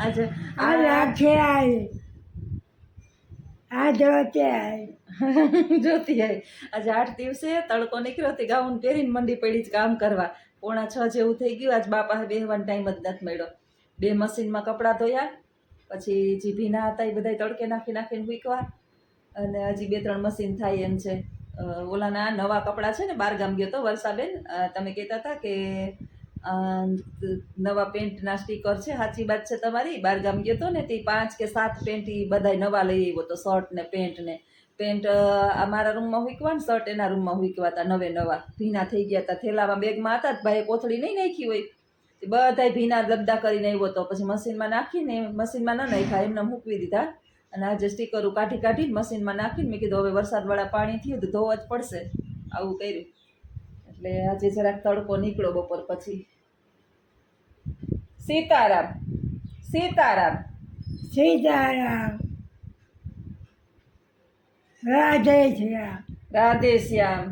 આજે આ રાખે આય આ જોતે આય જોતી આવી આજે 8 દિવસે તડકો નીકળ્યો તે ગાઉન પહેરીને મંડી પડી જ કામ કરવા 5:45 જેવું થઈ ગયું. આજ બાપા બેહવાનો ટાઈમ જ નથી મળ્યો. 2 મશીનમાં કપડાં ધોયા, પછી જે ભીના હતા એ બધા તડકે નાખીને મૂકવા, અને હજી 2-3 મશીન થાય એમ છે. ઓલાના નવા કપડાં છે ને, બહાર ગામ ગયો તો વર્ષાબેન, તમે કહેતા હતા કે નવા પેન્ટના સ્ટીકર છે. સાચી વાત છે તમારી. બહાર ગામ ગયો તો ને તે 5 કે 7 પેન્ટ બધાય નવા લઈ આવ્યો તો, શર્ટ ને પેન્ટ અમારા રૂમમાં મૂકવા ને શર્ટ એના રૂમમાં મૂકવા હતા નવા ભીના થઈ ગયા હતા. થેલામાં બેગમાં હતા, ભાઈ કોથળી નહીં નાખી હોય, બધાય ભીના દબદા કરીને આવ્યો તો. પછી મશીનમાં નાખીને, મશીનમાં ન નાખ્યા, એમને મૂકવી દીધા. અને આજે સ્ટીકરો કાઢીને મશીનમાં નાખીને મેં કીધું હવે વરસાદવાળા પાણી થયું તો ધોવા જ પડશે. આવું કર્યું. એટલે આજે જરાક તડકો નીકળો બપોર પછી. સીતારામ સીતારામ સીતારામ રાધે શ્યામ રાધે શ્યામ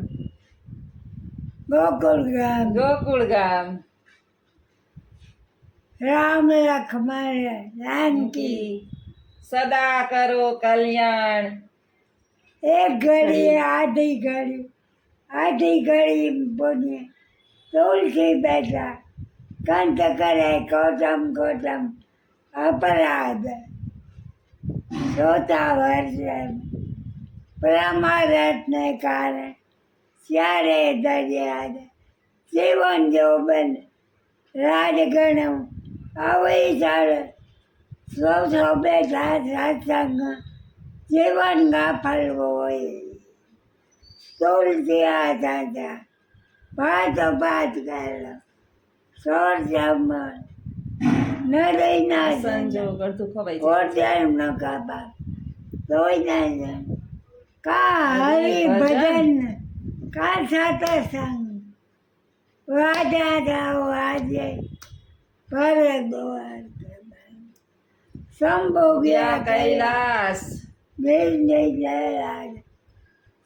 ગોકુળ ગામ ગોકુળ ગામ રામ લક્ષ્મણ જાનકી સદા કરો કલ્યાણ. એક ઘડી આધી ઘડી બોલીએ તુલસી બેઠા કંઠ કરે કોટમ અપરાધ શ્રોતા વર્ષે પ્રમારથને કારણે ત્યારે દરિયાદ જીવન જોબન રાજગણમ અવૈસાળ સૌ બેઠા સત્સંગ જીવન ગાફલવો હોય તુલસી આચા ભાતો ભાત કરેલો સોર જમણ નદીના સંજોગ અડધું ખવાય છે. કોટમ ન કાપા તોય ના કા હરિ ભજન કા સત્સંગ વાજા જાઓ આજે પર દ્વાર સંભોગ્યા કૈલાસ વિજય જયરાજ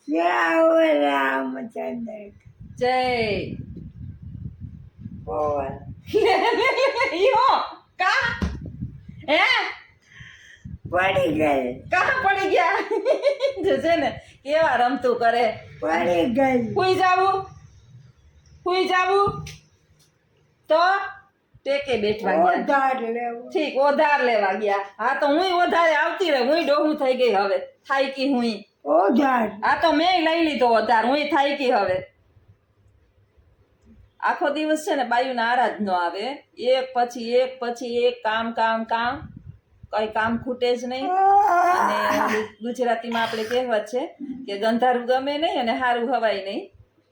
શ્યાવ રામચંદ્ર જય બોલ યો કા હે પડી ગઈ કા પડી ગયા જો છે ને કેવા રમતું કરે. પડી ગઈ હુઈ જાવું તો ટેકે બેઠવા ગયા. ઉધાર લેવું ઠીક, ઓધાર લેવા ગયા. હા તો હુંય ઓધારે આવતી રહે. હુંય ડોહું થઈ ગઈ હવે. થાયકી હુંય. ઉધાર આ તો મેં લઈ લીધો ઓધાર. હુંય થાયકી હવે. આખો દિવસ છે ને બાયુના આરા જ ન આવે. એક પછી એક કામ. કઈ કામ ખૂટે જ નહીં. અને ગુજરાતીમાં આપણે કહેવત છે કે ગંધારું ગમે નહીં અને હારું હવાય નહીં.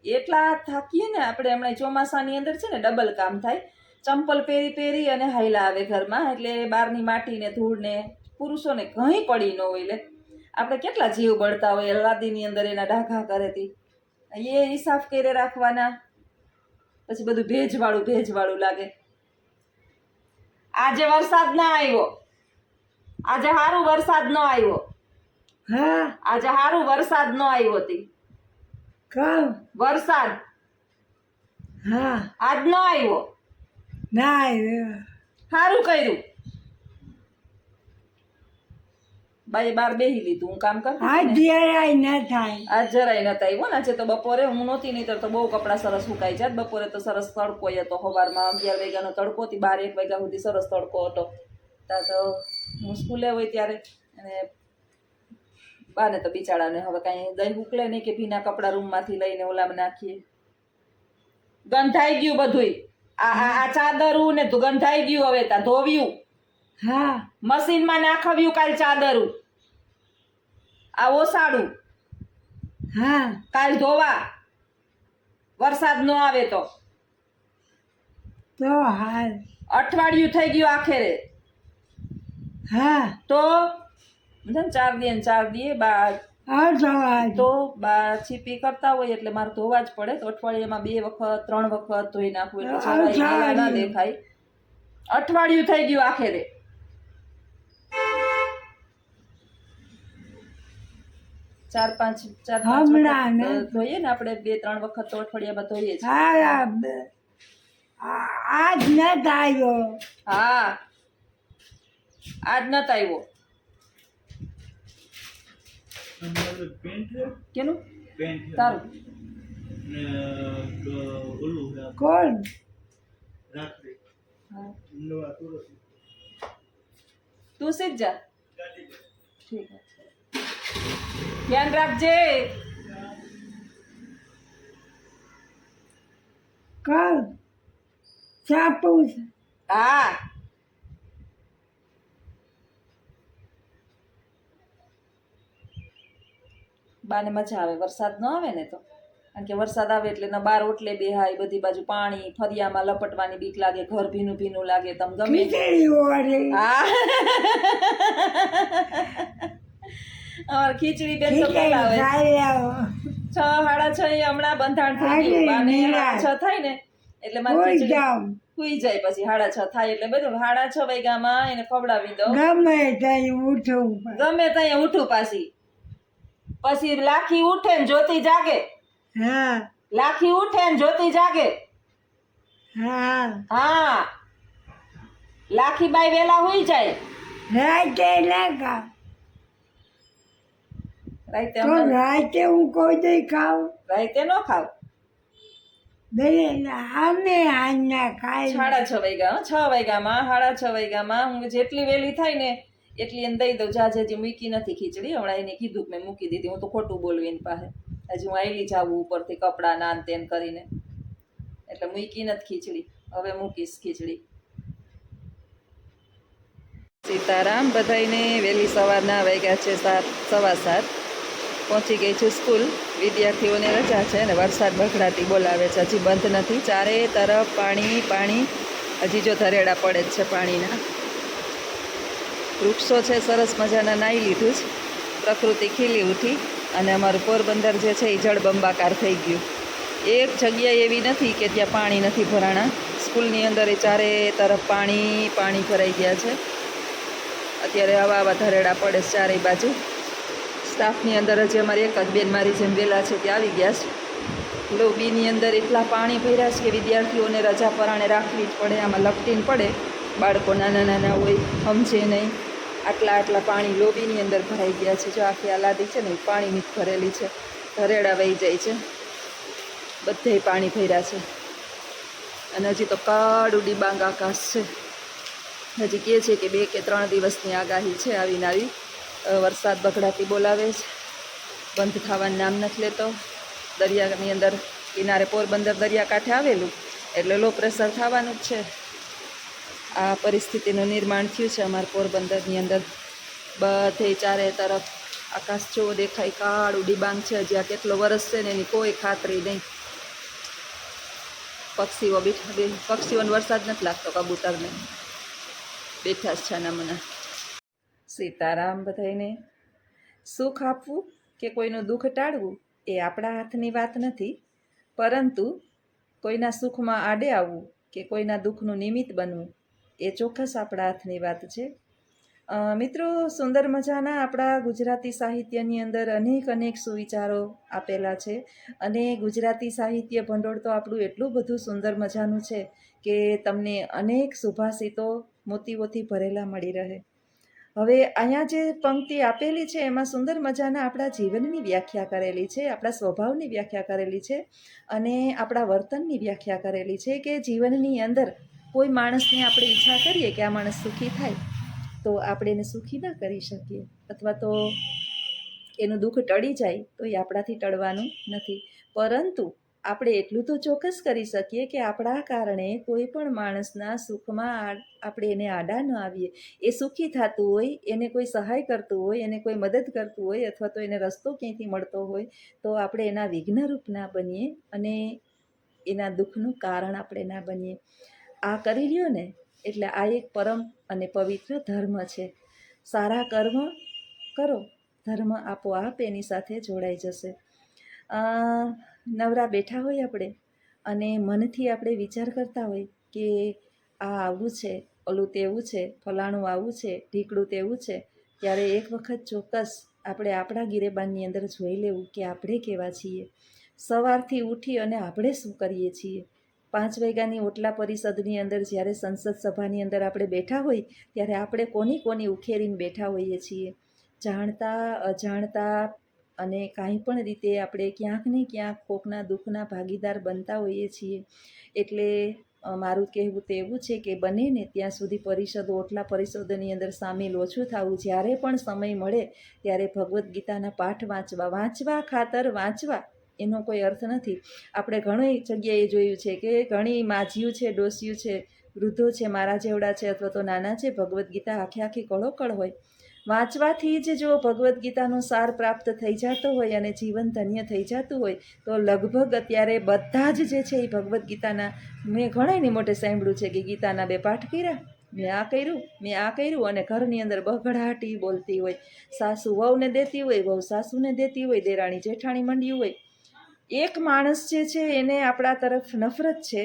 એટલા થાકીએ ને આપણે. હમણાં ચોમાસાની અંદર છે ને ડબલ કામ થાય. ચંપલ પહેરી અને હાયલા આવે ઘરમાં. એટલે બહારની માટી ને ધૂળ ને પુરુષોને કંઈ પડી ન હોય. એટલે આપણે કેટલા જીવ બળતા હોય. લાદીની અંદર એના ડાઘા કરેતી એ હિસાબ કરે રાખવાના. પછી બધું ભેજવાળું લાગે. આજે વરસાદ ના આવ્યો. આજે હારું વરસાદ ન આવ્યો. હા આજે હારું વરસાદ ન આવ્યો તી. કામ વરસાદ હા આજ ન આવ્યો. ના સારું કર્યું. બાઈ બાર બેહી લીધું. હું કામ કરતી આ હતી ને. જરાય ન થાય આજ જરાય નતા આવ્યો ને. આજે તો બપોરે હું નહોતી નહીં તો બહુ કપડાં સરસ સુકાઈ જાય. બપોરે તો સરસ તડકો હતો. સવારમાં 11 વાગ્યાનો તડકો હતી. 12-1 વાગ્યા સુધી સરસ તડકો હતો. ત્યાં તો હું સ્કૂલે હોય ત્યારે. અને બાને તો બિચારાને હવે કાંઈ દહીં ઉકલે નહીં કે ભીના કપડાં રૂમમાંથી લઈને ઓલામાં નાખીએ. ગંધાઈ ગયું બધુંય. આ ચાદરું ને ગંધાઈ ગયું. હવે ત્યાં ધોવ્યું, હા મશીનમાં નાખવ્યું. કાલ ચાદરું, આ ઓસાડું હા કાલ ધોવા. વરસાદ ન આવે તો હાલ અઠવાડિયું થઈ ગયું આખેરે. હા તો 4 દીએ બા તો બા છીપી કરતા હોય એટલે મારે ધોવા જ પડે. તો અઠવાડિયામાં 2 વખત 3 વખત ધોઈ નાખવું એટલે જવાય ના દેખાય. અઠવાડિયું થઈ ગયું આખેરે. ચાર પાંચ હમણાં વખત ધોઈએ ને આપણે. 2-3 વખત તો અઠવાડિયામાં ધોઈએ જ. હા આજ નથી આવ્યો. હા આજ નત આવ્યો. અમારે પેન્ટ છે, કેનું પેન્ટ છે. તારું ને ઓલું છે, કોણ? રાખડી હા નવા સુરત તું શીખ જા. ઠીક છે. ધ્યાન રાખજે. કોણ? ચાપુ છે. હા બાને મજા આવે વરસાદ ન આવે ને તો, કારણ કે વરસાદ આવે એટલે ન બાર ઓટલે બેહાય, બધી બાજુ પાણી, ફરિયામાં લપટવાની બીક લાગે, ઘર ભીનું ભીનું લાગે. તમ ગમે ખીચડી ઓરે. હા અમાર ખીચડી બેન તો ખીચડી બોલાવે ખાઈ આવો. 6 સાડા 6 હમણાં બંધાણ થઈ ગયું. અરે બાને મીરા. 6 થાય ને એટલે મારે કોઈ ખીચડી જાઉં સુઈ જાય. પછી 6:30 થાય એટલે બધું 6:30 વાગ્યામાં એને ખવડાવી દઉં. ગમે ત્યાં ઉઠવું પડે. ગમે ત્યાં ઉઠું પછી લાખી ઉઠે ને જ્યોતિ જાગે. હા લાખી ઉઠે ને જ્યોતિ જાગે. હા હા લાખી બાઈ વેલા હુઈ જાય. રાતે ના ખાવ રાતે તો હમણાં રાતે હું કોઈ દી ખાઉં. રાતે ન ખાવ. બે અમે આના ખાઈ 6:30 વાગ્યા હો. 6 વાગ્યામાં 6:30 વાગ્યામાં હું જેટલી વેલી થાય ને એટલી એને દઈ દઉં. જાજે હજી મૂકી નથી ખીચડી. હમણાં એને કીધું કે મેં મૂકી દીધી. હું તો ખોટું બોલવી એની પાસે. હજી હું આવેલી જાઉં ઉપરથી કપડાં નાન તેન કરીને, એટલે મૂકી નથી ખીચડી. હવે મૂકીશ ખીચડી. સીતારામ બધાઈને. વહેલી સવારના વાગ્યા છે 7:15. પહોંચી ગઈ છું સ્કૂલ. વિદ્યાર્થીઓને રજા છે ને વરસાદ બખડાટી બોલાવે છે. હજી બંધ નથી. ચારે તરફ પાણી પાણી. હજી જો ધરેડા પડે જ છે પાણીના. વૃક્ષો છે સરસ મજાના, નાહી લીધું જ. પ્રકૃતિ ખીલી ઉઠી અને અમારું પોરબંદર જે છે એ જળબંબાકાર થઈ ગયું. એક જગ્યા એવી નથી કે ત્યાં પાણી નથી ભરાણા. સ્કૂલની અંદર એ ચારે તરફ પાણી પાણી ભરાઈ ગયા છે. અત્યારે આવા ધરેડા પડે છે ચારેય બાજુ. સ્ટાફની અંદર હજી અમારી એક જ બેન મારી જેમ વહેલા છે ત્યાં આવી ગયા છે. લોબીની અંદર એટલા પાણી ભર્યા છે કે વિદ્યાર્થીઓને રજા પરાણે રાખવી જ પડે. આમાં લપટીને પડે. બાળકો નાના નાના હોય, સમજે નહીં. આટલા પાણી લોબીની અંદર ભરાઈ ગયા છે. જો આખી આ લાદી છે ને એ પાણીની જ ભરેલી છે. ધરેડા વહી જાય છે. બધે પાણી ભર્યા છે. અને હજી તો કાળું ડિબાંગ આકાશ છે. હજી કહે છે કે 2 કે 3 દિવસની આગાહી છે આવીને આવી. વરસાદ બગડાટી બોલાવે છે. બંધ થવાનું નામ નથી લેતો. દરિયાની અંદર કિનારે પોરબંદર દરિયાકાંઠે આવેલું એટલે લો પ્રેશર થવાનું જ છે. આ પરિસ્થિતિનું નિર્માણ થયું છે અમારા પોરબંદરની અંદર. બધે ચારે તરફ આકાશ જો દેખાય, કાળું ડિબાંગ છે. હજી આ કેટલો વરસ છે ને એની કોઈ ખાતરી નહીં. પક્ષીઓને વરસાદ નથી લાગતો, કબૂતરને બેઠા છે છાના મના. સીતારામ બધાઈને. સુખ આપવું કે કોઈનું દુઃખ ટાળવું એ આપણા હાથની વાત નથી, પરંતુ કોઈના સુખમાં આડે આવવું કે કોઈના દુઃખનું નિમિત્ત બનવું એ ચોક્કસ આપણા હાથની વાત છે. મિત્રો, સુંદર મજાના આપણા ગુજરાતી સાહિત્યની અંદર અનેક સુવિચારો આપેલા છે. અને ગુજરાતી સાહિત્ય ભંડોળ તો આપણું એટલું બધું સુંદર મજાનું છે કે તમને અનેક સુભાષિતો મોતીઓથી ભરેલા મળી રહે. હવે અહીંયા જે પંક્તિ આપેલી છે એમાં સુંદર મજાના આપણા જીવનની વ્યાખ્યા કરેલી છે, આપણા સ્વભાવની વ્યાખ્યા કરેલી છે અને આપણા વર્તનની વ્યાખ્યા કરેલી છે કે જીવનની અંદર કોઈ માણસને આપણે ઈચ્છા કરીએ કે આ માણસ સુખી થાય તો આપણે એને સુખી ના કરી શકીએ, અથવા તો એનું દુઃખ ટળી જાય તો એ આપણાથી ટળવાનું નથી. પરંતુ આપણે એટલું તો ચોક્કસ કરી શકીએ કે આપણા કારણે કોઈ પણ માણસના સુખમાં આપણે એને આડા ન આવીએ. એ સુખી થતું હોય, એને કોઈ સહાય કરતું હોય, એને કોઈ મદદ કરતું હોય, અથવા તો એને રસ્તો ક્યાંયથી મળતો હોય તો આપણે એના વિઘ્નરૂપ ના બનીએ અને એના દુઃખનું કારણ આપણે ના બનીએ. આ કરી લ્યો ને એટલે આ એક પરમ અને પવિત્ર ધર્મ છે. સારા કર્મ કરો, ધર્મ આપોઆપ એની સાથે જોડાઈ જશે. નવરા બેઠા હોય આપણે અને મનથી આપણે વિચાર કરતા હોય કે આ આવું છે, ઓલું તેવું છે, ફલાણું આવું છે, ઢીકડું તેવું છે, ત્યારે એક વખત ચોક્કસ આપણે આપણા ગિરેબાનની અંદર જોઈ લેવું કે આપણે કેવા છીએ. સવારથી ઉઠી અને આપણે શું કરીએ છીએ. 5 વાગ્યાની ઓટલા પરિષદની અંદર જ્યારે સંસદ સભાની અંદર આપણે બેઠા હોય ત્યારે આપણે કોની કોની ઉખેરીને બેઠા હોઈએ છીએ. જાણતા અજાણતા અને કાંઈ પણ રીતે આપણે ક્યાંક ને ક્યાંક કોકના દુઃખના ભાગીદાર બનતા હોઈએ છીએ. એટલે મારું કહેવું તો એવું છે કે બને ને ત્યાં સુધી પરિષદો ઓટલા પરિષદોની અંદર સામેલ ઓછું થવું. જ્યારે પણ સમય મળે ત્યારે ભગવદ્ ગીતાના પાઠ વાંચવા ખાતર વાંચવા એનો કોઈ અર્થ નથી. આપણે ઘણી જગ્યાએ જોયું છે કે ઘણી માજીયું છે, ડોસિયું છે, વૃદ્ધો છે, મારા જેવડા છે અથવા તો નાના છે, ભગવદ્ ગીતા આખી કળોકળ હોય. વાંચવાથી જ જો ભગવદ્ ગીતાનો સાર પ્રાપ્ત થઈ જતો હોય અને જીવન ધન્ય થઈ જતું હોય તો લગભગ અત્યારે બધા જ જે છે એ ભગવદ્ ગીતાના, મેં ઘણાયની મોટે સાંભળ્યું છે કે ગીતાના 2 પાઠ કર્યા, મેં આ કર્યું અને ઘરની અંદર બઘડાટી બોલતી હોય. સાસુ વહુને દેતી હોય, વહુ સાસુને દેતી હોય, દેરાણી જેઠાણી મંડ્યું હોય. એક માણસ જે છે એને આપણા તરફ નફરત છે,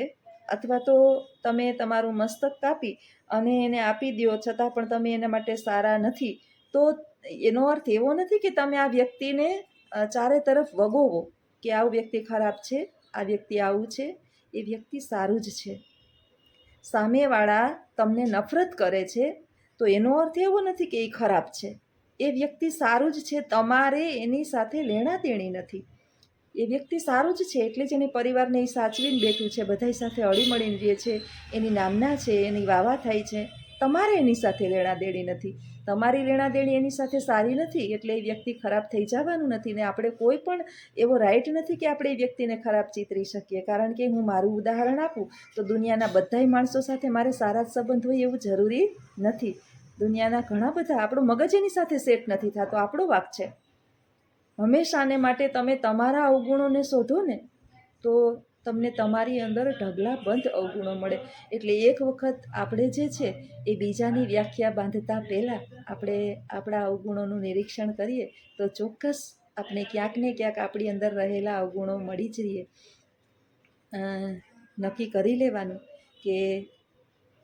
અથવા તો તમે તમારું મસ્તક કાપી અને એને આપી દો છતાં પણ તમે એના માટે સારા નથી, તો એનો અર્થ એવો નથી કે તમે આ વ્યક્તિને ચારે તરફ વગોવો કે આ વ્યક્તિ ખરાબ છે, આ વ્યક્તિ આવું છે. એ વ્યક્તિ સારું જ છે. સામેવાળા તમને નફરત કરે છે તો એનો અર્થ એવો નથી કે એ ખરાબ છે. એ વ્યક્તિ સારું જ છે, તમારે એની સાથે લેણા દેણી નથી. એ વ્યક્તિ સારું જ છે એટલે જ એને પરિવારને એ સાચવીને બેઠું છે, બધાય સાથે હળીમળીને રહે છે, એની નામના છે, એની વાવા થાય છે. તમારે એની સાથે લેણા દેણી નથી, તમારી લેણા દેણી એની સાથે સારી નથી એટલે એ વ્યક્તિ ખરાબ થઈ જવાનું નથી. ને આપણે કોઈ પણ એવો રાઈટ નથી કે આપણે એ વ્યક્તિને ખરાબ ચિતરી શકીએ. કારણ કે હું મારું ઉદાહરણ આપું તો દુનિયાના બધાય માણસો સાથે મારે સારા જ સંબંધ હોય એવું જરૂરી નથી. દુનિયાના ઘણા બધા, આપણું મગજ એની સાથે સેટ નથી થતો, આપણો વાંક છે. હંમેશાને માટે તમે તમારા અવગુણોને શોધો ને તો તમને તમારી અંદર ઢગલાબંધ અવગુણો મળે. એટલે એક વખત આપણે જે છે એ બીજાની વ્યાખ્યા બાંધતા પહેલાં આપણે આપણા અવગુણોનું નિરીક્ષણ કરીએ તો ચોક્કસ આપણે ક્યાંક ને ક્યાંક આપણી અંદર રહેલા અવગુણો મળી જઈએ. નક્કી કરી લેવાનું કે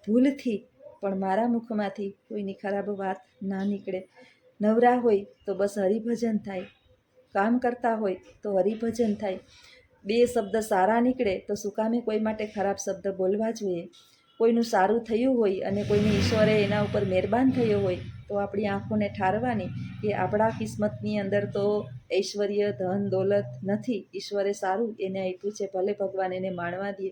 ભૂલથી પણ મારા મુખમાંથી કોઈની ખરાબ વાત ના નીકળે. નવરા હોય તો બસ હરિભજન થાય, કામ કરતા હોય તો હરિભજન થાય. 2 શબ્દ સારા નીકળે તો શું કામે કોઈ માટે ખરાબ શબ્દ બોલવા જોઈએ. કોઈનું સારું થયું હોય અને કોઈને ઈશ્વરે એના ઉપર મહેરબાન થયો હોય તો આપણી આંખોને ઠારવાની કે આપણા કિસ્મતની અંદર તો ઐશ્વર્ય, ધન, દોલત નથી. ઈશ્વરે સારું એને આપ્યું છે, ભલે ભગવાન એને માણવા દે.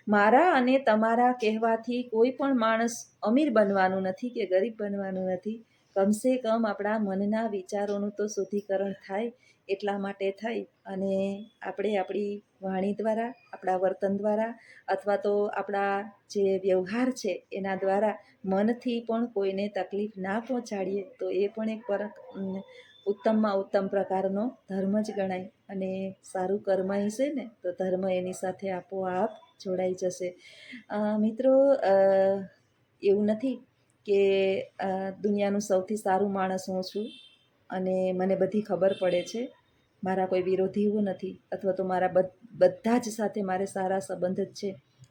મારા અને તમારા કહેવાથી કોઈ પણ માણસ અમીર બનવાનું નથી કે ગરીબ બનવાનું નથી. કમસે કમ આપણા મનના વિચારોનું તો શુદ્ધિકરણ થાય. એટલા માટે થઈ અને આપણે આપણી વાણી દ્વારા, આપણા વર્તન દ્વારા અથવા તો આપણા જે વ્યવહાર છે એના દ્વારા મનથી પણ કોઈને તકલીફ ના પહોંચાડીએ તો એ પણ એક ઉત્તમમાં ઉત્તમ પ્રકારનો ધર્મ જ ગણાય. અને સારું કર્મ હશે ને તો ધર્મ એની સાથે આપોઆપ જોડાઈ જશે. મિત્રો, એવું નથી કે દુનિયાનું સૌથી સારું માણસ હું છું અને મને બધી ખબર પડે છે. મારા કોઈ વિરોધીઓ નથી અથવા તો મારા બધા જ સાથે મારે સારા સંબંધ જ છે.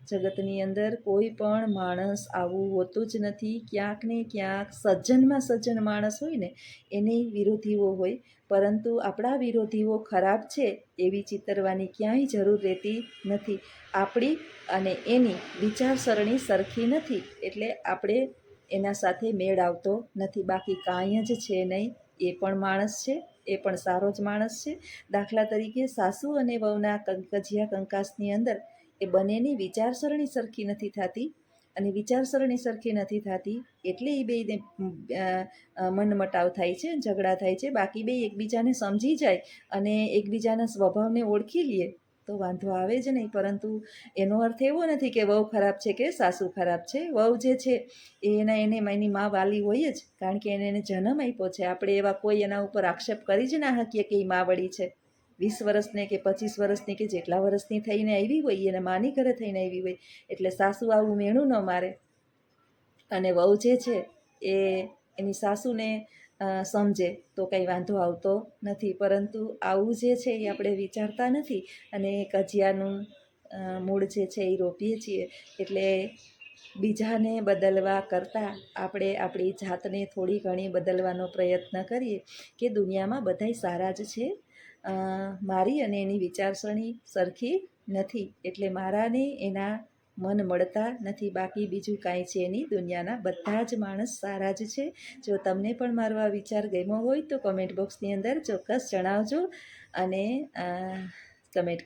જગતની અંદર કોઈ પણ માણસ આવું હોતું જ નથી. ક્યાંક ને ક્યાંક સજ્જનમાં સજ્જન માણસ હોય ને એની વિરોધીઓ હોય, પરંતુ આપણા વિરોધીઓ ખરાબ છે એવી ચિતરવાની ક્યાંય જરૂર રહેતી નથી. આપણી અને એની વિચારસરણી સરખી નથી એટલે આપણે એના સાથે મેળ આવતો નથી. બાકી કાંઈ જ છે નહીં, એ પણ માણસ છે, એ પણ સારો જ માણસ છે. દાખલા તરીકે સાસુ અને વહુના કજિયા કંકાસની અંદર એ બંનેની વિચારસરણી સરખી નથી થતી અને વિચારસરણી સરખી નથી થતી એટલે એ બેને મનમટાવ થાય છે, ઝઘડા થાય છે. બાકી બે એકબીજાને સમજી જાય અને એકબીજાના સ્વભાવને ઓળખી લે તો વાંધો આવે જ નહીં. પરંતુ એનો અર્થ એવો નથી કે વહુ ખરાબ છે કે સાસુ ખરાબ છે. વહુ જે છે એને એની મા વાલી હોય જ, કારણ કે એને જન્મ આપ્યો છે. આપણે એવા કોઈ એના ઉપર આક્ષેપ કરી જ ના શકીએ કે એ મા વળી છે. 20 વર્ષને કે 25 વર્ષની કે જેટલા વર્ષની થઈને આવી હોય એને માની ઘરે થઈને આવી હોય એટલે સાસુ આવું મેણું ન મારે. અને વહુ જે છે એ એની સાસુને સમજે તો કંઈ વાંધો આવતો નથી. પરંતુ આવું જે છે એ આપણે વિચારતા નથી અને કજિયાનું મૂળ જે છે એ રોપીએ છીએ. એટલે બીજાને બદલવા કરતાં આપણે આપણી જાતને થોડી ઘણી બદલવાનો પ્રયત્ન કરીએ કે દુનિયામાં બધાય સારા જ છે. મારી અને એની વિચારસરણી સરખી નથી એટલે મારાને એના મન મળતા નથી. બાકી બીજું કાંઈ છે નહીં, દુનિયાના બધા જ માણસ સારા જ છે. જો તમને પણ મારો આ વિચાર ગમ્યો હોય તો કમેન્ટ બોક્સની અંદર ચોક્કસ જણાવજો અને કમેન્ટ